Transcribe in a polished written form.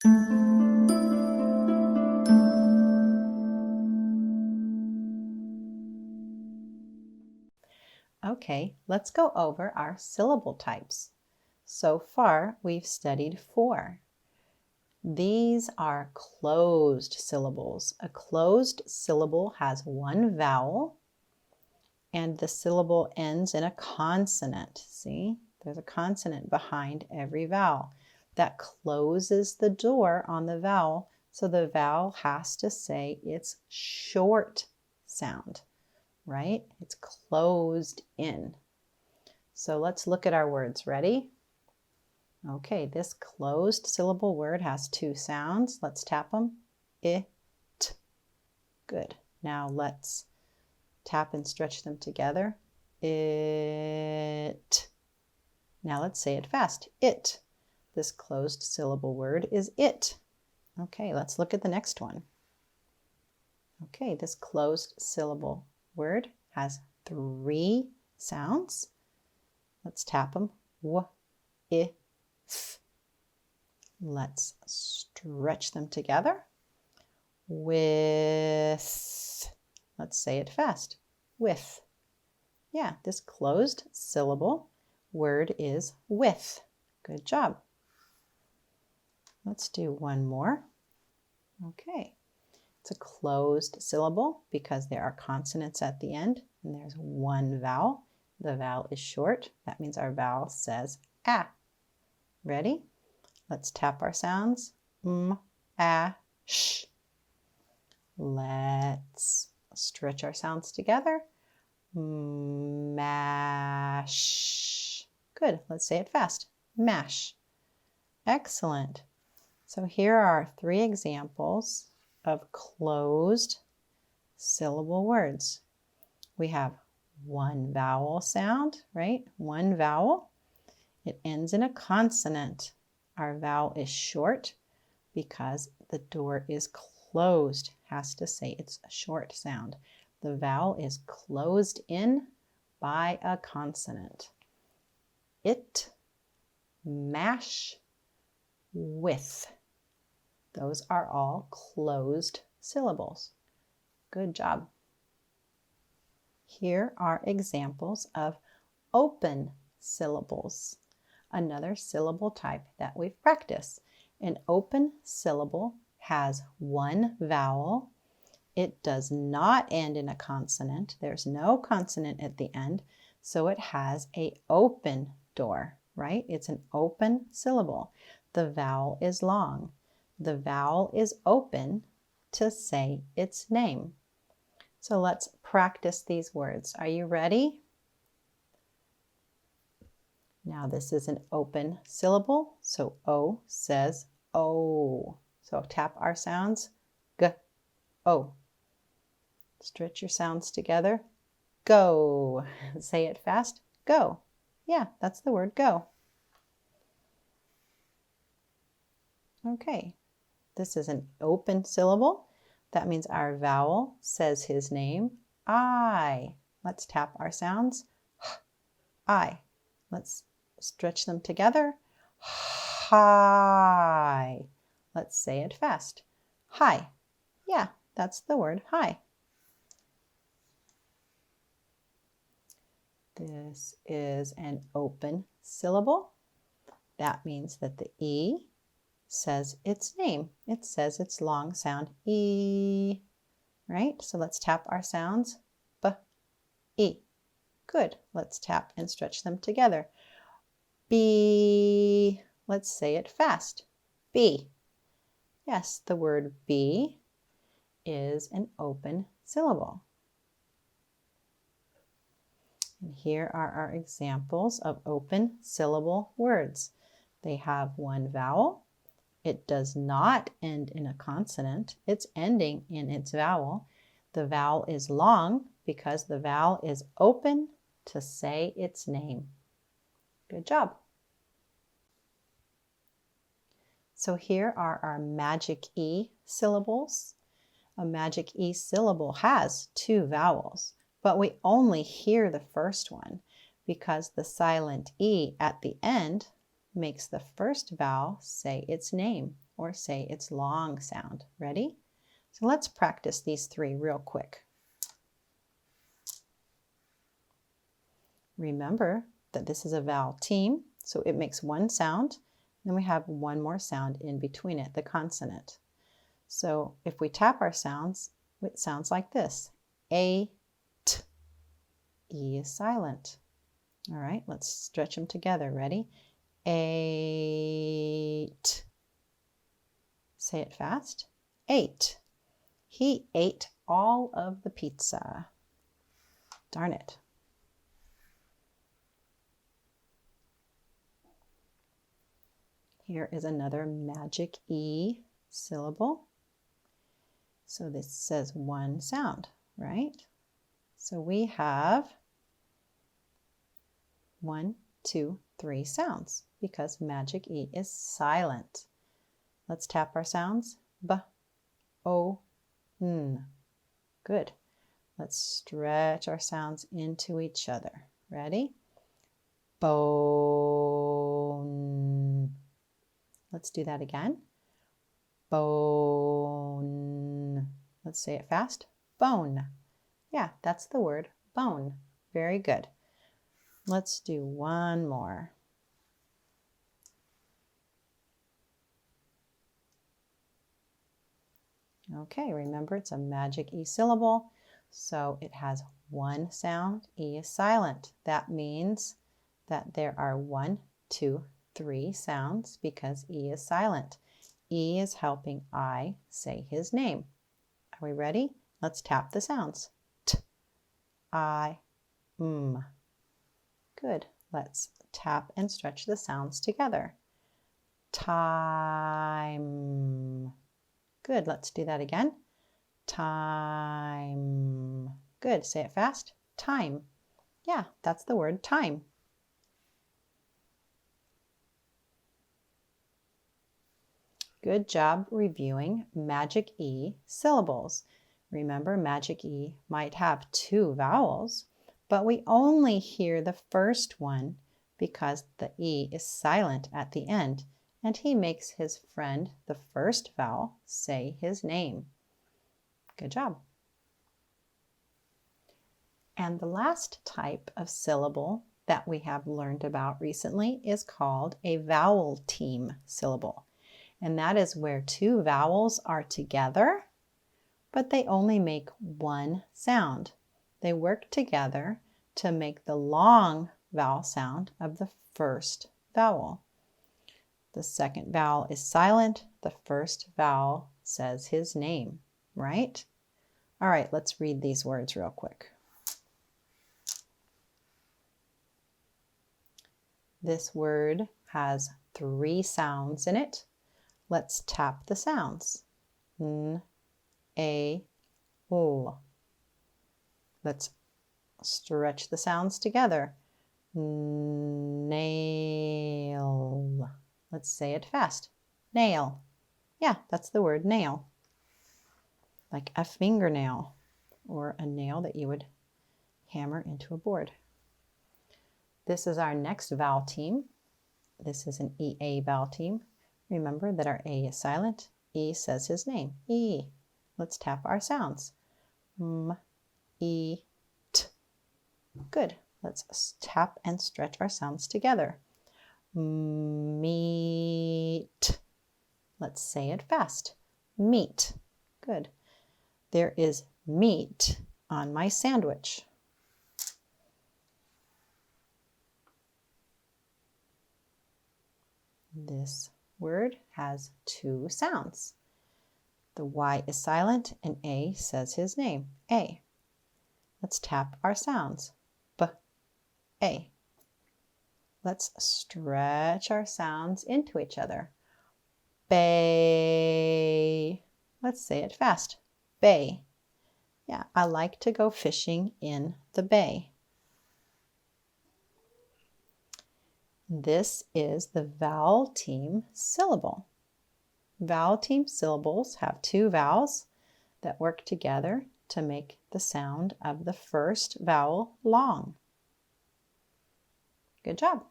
Okay, let's go over our syllable types. So far, we've studied 4. These are closed syllables. A closed syllable has one vowel, and the syllable ends in a consonant. See, there's a consonant behind every vowel. That closes the door on the vowel, so the vowel has to say its short sound, right? It's closed in. So let's look at our words. Ready? Okay, this closed syllable word has 2 sounds. Let's tap them. It. Good. Now let's tap and stretch them together. It. Now let's say it fast. It. This closed syllable word is it. Okay, let's look at the next one. Okay, this closed syllable word has 3 sounds. Let's tap them. W, I, f. Let's stretch them together. With. Let's say it fast. With. Yeah, this closed syllable word is with. Good job. Let's do one more. Okay. It's a closed syllable because there are consonants at the end and there's one vowel. The vowel is short. That means our vowel says ah. Ready? Let's tap our sounds. M, a, sh. Let's stretch our sounds together. Mash. Good. Let's say it fast. Mash. Excellent. So here are 3 examples of closed syllable words. We have one vowel sound, right? One vowel. It ends in a consonant. Our vowel is short because the door is closed. Has to say it's a short sound. The vowel is closed in by a consonant. It, mash, with. Those are all closed syllables. Good job. Here are examples of open syllables. Another syllable type that we've practiced. An open syllable has one vowel. It does not end in a consonant. There's no consonant at the end, so it has an open door, right? It's an open syllable. The vowel is long. The vowel is open to say its name. So let's practice these words. Are you ready? Now this is an open syllable, so O says O. So tap our sounds. G, O. Stretch your sounds together. Go. Say it fast. Go. Yeah, that's the word go. Okay. This is an open syllable. That means our vowel says his name. I. Let's tap our sounds. I. Let's stretch them together. Hi. Let's say it fast. Hi. Yeah, that's the word hi. This is an open syllable. That means that the E says its name. It says its long sound E, right? So let's tap our sounds. B, E. Good. Let's tap and stretch them together. B. Let's say it fast. B. Yes, the word B is an open syllable. And here are our examples of open syllable words. They have one vowel. It does not end in a consonant. It's ending in its vowel. The vowel is long because the vowel is open to say its name. Good job. So here are our magic E syllables. A magic E syllable has 2 vowels, but we only hear the first one because the silent E at the end makes the first vowel say its name. or say its long sound. Ready? So let's practice these three real quick. Remember that this is a vowel team, so it makes one sound. Then we have one more sound in between it, the consonant. So if we tap our sounds, it sounds like this. A, t. E is silent. All right, let's stretch them together. Ready? Ate. Say it fast. Ate. He ate all of the pizza. Darn it. Here is another magic E syllable. So this says one sound, right? So we have 1, 2, 3 sounds because magic E is silent. Let's tap our sounds. B, O, N. Good. Let's stretch our sounds into each other. Ready? Bone. Let's do that again. Bone. Let's say it fast. Bone. Yeah, that's the word bone. Very good. Let's do one more. Okay, remember it's a magic E syllable, so it has one sound. E is silent. That means that there are 1, 2, 3 sounds because E is silent. E is helping I say his name. Are we ready? Let's tap the sounds. T, I, M. Good. Let's tap and stretch the sounds together. Time. Good. Let's do that again. Time. Good. Say it fast. Time. Yeah, that's the word time. Good job reviewing magic E syllables. Remember, magic E might have 2 vowels, but we only hear the first one because the E is silent at the end, and he makes his friend, the first vowel, say his name. Good job. And the last type of syllable that we have learned about recently is called a vowel team syllable. And that is where 2 vowels are together, but they only make one sound. They work together to make the long vowel sound of the first vowel. The second vowel is silent. The first vowel says his name, right? All right, let's read these words real quick. This word has 3 sounds in it. Let's tap the sounds. N, A, L. Let's stretch the sounds together. Nail. Let's say it fast. Nail. Yeah, that's the word nail. Like a fingernail or a nail that you would hammer into a board. This is our next vowel team. This is an EA vowel team. Remember that our A is silent. E says his name. E. Let's tap our sounds. M, E, T. Good. Let's tap and stretch our sounds together. Meat. Let's say it fast. Meat. Good. There is meat on my sandwich. This word has 2 sounds. The Y is silent and A says his name. A. Let's tap our sounds. B, A. Let's stretch our sounds into each other. Bay. Let's say it fast. Bay. Yeah, I like to go fishing in the bay. This is the vowel team syllable. Vowel team syllables have 2 vowels that work together to make the sound of the first vowel long. Good job.